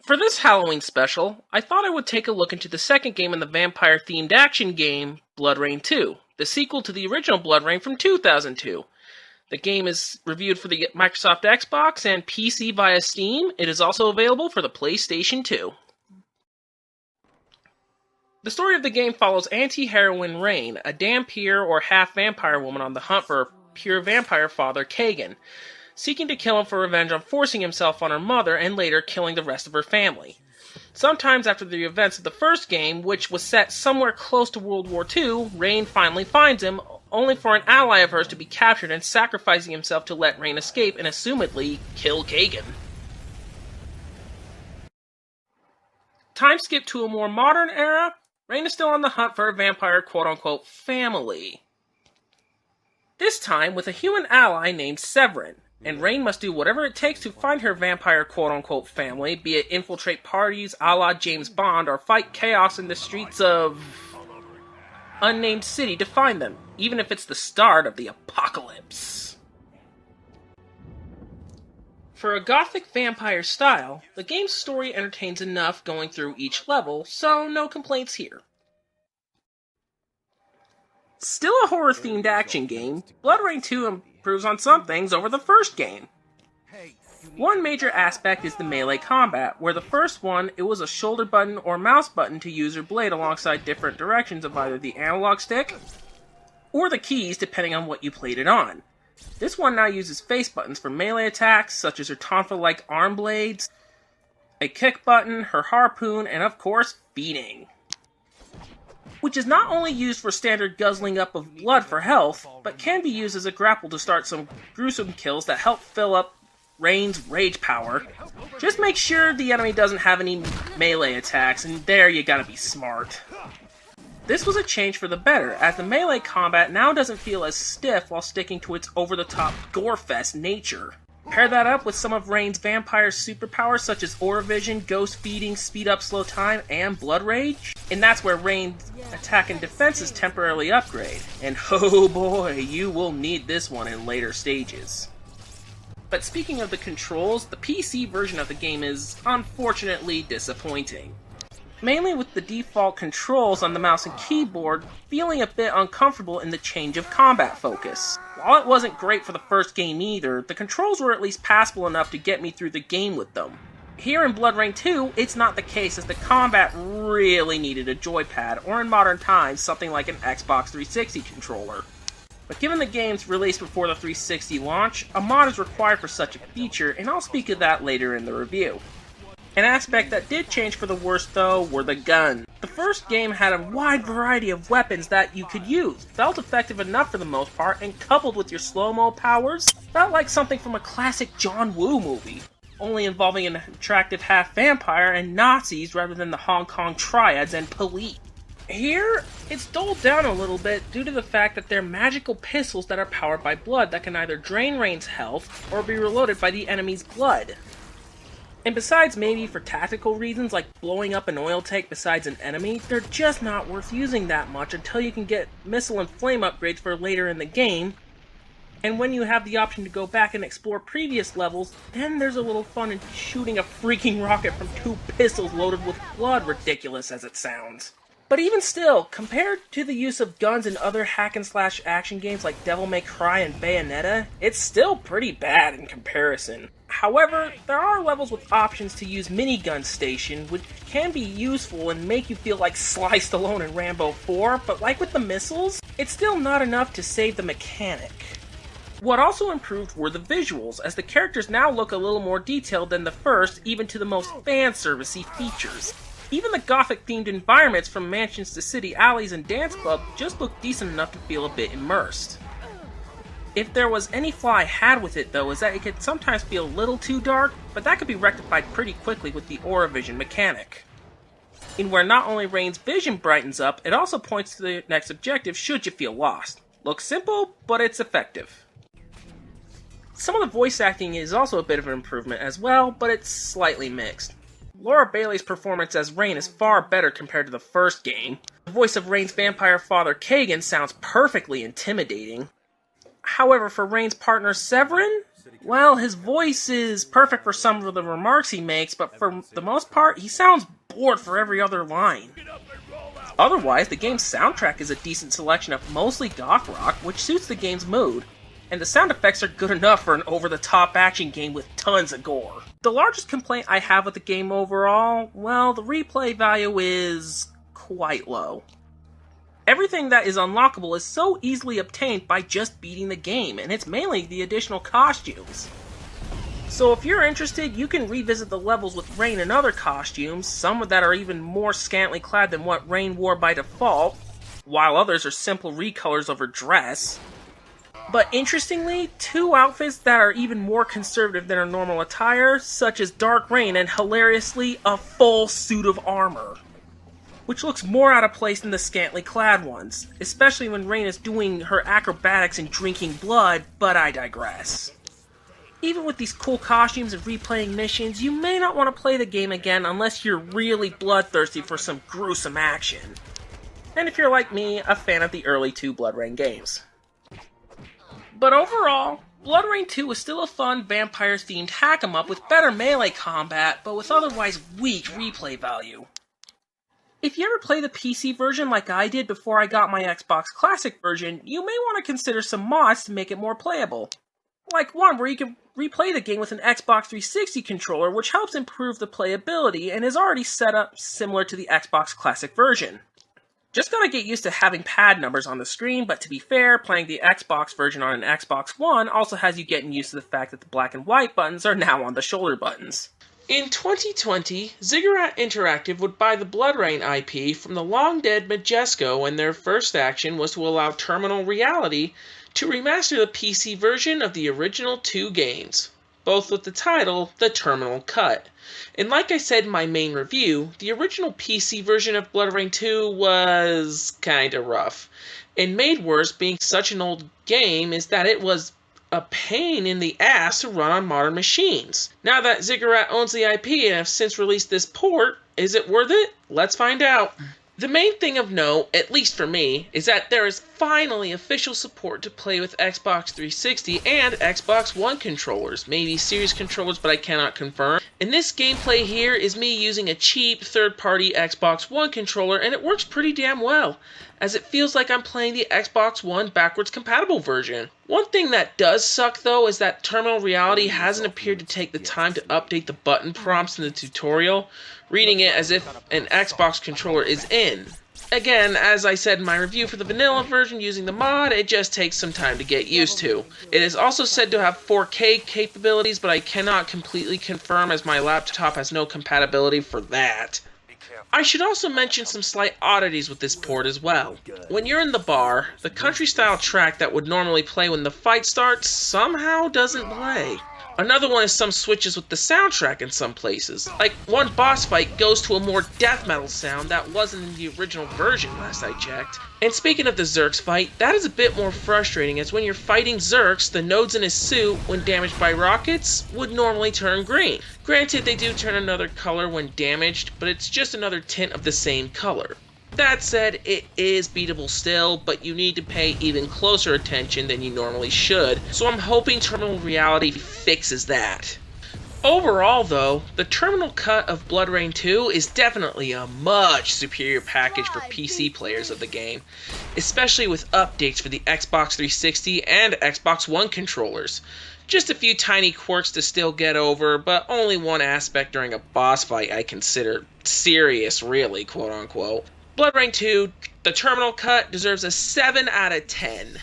For this Halloween special, I thought I would take a look into the second game in the vampire-themed action game, BloodRayne 2, the sequel to the original BloodRayne from 2002. The game is reviewed for the Microsoft Xbox and PC via Steam. It is also available for the PlayStation 2. The story of the game follows anti-heroine Rayne, a dhampir or half-vampire woman on the hunt for her pure vampire father, Kagan, seeking to kill him for revenge on forcing himself on her mother and later killing the rest of her family. Sometimes after the events of the first game, which was set somewhere close to World War II, Rayne finally finds him, only for an ally of hers to be captured and sacrificing himself to let Rayne escape and assumedly kill Kagan. Time skip to a more modern era, Rayne is still on the hunt for a vampire quote-unquote family. This time with a human ally named Severin, and Rayne must do whatever it takes to find her vampire quote-unquote family, be it infiltrate parties a la James Bond or fight chaos in the streets of unnamed city to find them, even if it's the start of the apocalypse. For a gothic vampire style, the game's story entertains enough going through each level, so no complaints here. Still a horror-themed action game, BloodRayne 2 improves on some things over the first game. One major aspect is the melee combat, where the first one, it was a shoulder button or mouse button to use your blade alongside different directions of either the analog stick or the keys depending on what you played it on. This one now uses face buttons for melee attacks, such as her tonfa-like arm blades, a kick button, her harpoon, and of course, feeding. Which is not only used for standard guzzling up of blood for health, but can be used as a grapple to start some gruesome kills that help fill up Rayne's rage power. Just make sure the enemy doesn't have any melee attacks, and there you gotta be smart. This was a change for the better, as the melee combat now doesn't feel as stiff while sticking to its over-the-top gore-fest nature. Pair that up with some of Rayne's vampire superpowers such as Aura Vision, Ghost Feeding, Speed Up Slow Time, and Blood Rage, and that's where Rayne's attack and defenses temporarily upgrade. And oh boy, you will need this one in later stages. But speaking of the controls, the PC version of the game is unfortunately disappointing. Mainly with the default controls on the mouse and keyboard feeling a bit uncomfortable in the change of combat focus. While it wasn't great for the first game either, the controls were at least passable enough to get me through the game with them. Here in BloodRayne 2, it's not the case, as the combat really needed a joypad, or in modern times, something like an Xbox 360 controller. But given the game's release before the 360 launch, a mod is required for such a feature, and I'll speak of that later in the review. An aspect that did change for the worse, though, were the guns. The first game had a wide variety of weapons that you could use, felt effective enough for the most part, and coupled with your slow-mo powers, felt like something from a classic John Woo movie, only involving an attractive half-vampire and Nazis rather than the Hong Kong triads and police. Here, it's dulled down a little bit due to the fact that they're magical pistols that are powered by blood that can either drain Rayne's health or be reloaded by the enemy's blood. And besides maybe for tactical reasons like blowing up an oil tank besides an enemy, they're just not worth using that much until you can get missile and flame upgrades for later in the game. And when you have the option to go back and explore previous levels, then there's a little fun in shooting a freaking rocket from two pistols loaded with blood, ridiculous as it sounds. But even still, compared to the use of guns in other hack-and-slash action games like Devil May Cry and Bayonetta, it's still pretty bad in comparison. However, there are levels with options to use minigun station, which can be useful and make you feel like Sly Stallone in Rambo 4, but like with the missiles, it's still not enough to save the mechanic. What also improved were the visuals, as the characters now look a little more detailed than the first, even to the most fan-servicey features. Even the gothic-themed environments from mansions to city alleys and dance clubs just look decent enough to feel a bit immersed. If there was any flaw I had with it, though, is that it could sometimes feel a little too dark, but that could be rectified pretty quickly with the Aura Vision mechanic. In where not only Rayne's vision brightens up, it also points to the next objective should you feel lost. Looks simple, but it's effective. Some of the voice acting is also a bit of an improvement as well, but it's slightly mixed. Laura Bailey's performance as Rayne is far better compared to the first game. The voice of Rayne's vampire father Kagan sounds perfectly intimidating. However, for Rayne's partner Severin, Well, his voice is perfect for some of the remarks he makes, but for the most part, he sounds bored for every other line. Otherwise, the game's soundtrack is a decent selection of mostly goth rock, which suits the game's mood, and the sound effects are good enough for an over-the-top action game with tons of gore. The largest complaint I have with the game overall, well, the replay value is quite low. Everything that is unlockable is so easily obtained by just beating the game, and it's mainly the additional costumes. So if you're interested, you can revisit the levels with Rayne and other costumes, some that are even more scantily clad than what Rayne wore by default, while others are simple recolors of her dress. But interestingly, two outfits that are even more conservative than her normal attire, such as Dark Rayne and hilariously, a full suit of armor, which looks more out of place than the scantily clad ones, especially when Rayne is doing her acrobatics and drinking blood, but I digress. Even with these cool costumes and replaying missions, you may not want to play the game again unless you're really bloodthirsty for some gruesome action. And if you're like me, a fan of the early two BloodRayne games. But overall, BloodRayne 2 is still a fun vampires-themed hack-em-up with better melee combat, but with otherwise weak replay value. If you ever play the PC version like I did before I got my Xbox Classic version, you may want to consider some mods to make it more playable. Like one where you can replay the game with an Xbox 360 controller, which helps improve the playability and is already set up similar to the Xbox Classic version. Just gotta get used to having pad numbers on the screen, but to be fair, playing the Xbox version on an Xbox One also has you getting used to the fact that the black and white buttons are now on the shoulder buttons. In 2020, Ziggurat Interactive would buy the BloodRayne IP from the long-dead Majesco, and their first action was to allow Terminal Reality to remaster the PC version of the original two games, both with the title The Terminal Cut. And like I said in my main review, the original PC version of BloodRayne 2 was kinda rough. And made worse being such an old game is that it was a pain in the ass to run on modern machines. Now that Ziggurat owns the IP and have since released this port, is it worth it? Let's find out. The main thing of note, at least for me, is that there is finally official support to play with Xbox 360 and Xbox One controllers, maybe Series controllers, but I cannot confirm. And this gameplay here is me using a cheap third-party Xbox One controller, and it works pretty damn well, as it feels like I'm playing the Xbox One backwards compatible version. One thing that does suck though is that Terminal Reality hasn't appeared to take the time to update the button prompts in the tutorial, reading it as if an Xbox controller is in. Again, as I said in my review for the vanilla version using the mod, it just takes some time to get used to. It is also said to have 4K capabilities, but I cannot completely confirm as my laptop has no compatibility for that. I should also mention some slight oddities with this port as well. When you're in the bar, the country-style track that would normally play when the fight starts somehow doesn't play. Another one is some switches with the soundtrack in some places. Like, one boss fight goes to a more death metal sound that wasn't in the original version last I checked. And speaking of the Zerx fight, that is a bit more frustrating as when you're fighting Zerx, the nodes in his suit, when damaged by rockets, would normally turn green. Granted, they do turn another color when damaged, but it's just another tint of the same color. That said, it is beatable still, but you need to pay even closer attention than you normally should, so I'm hoping Terminal Reality fixes that. Overall though, the Terminal Cut of BloodRayne 2 is definitely a much superior package for PC players of the game, especially with updates for the Xbox 360 and Xbox One controllers. Just a few tiny quirks to still get over, but only one aspect during a boss fight I consider serious, really, quote unquote. BloodRayne 2, the Terminal Cut, deserves a 7 out of 10.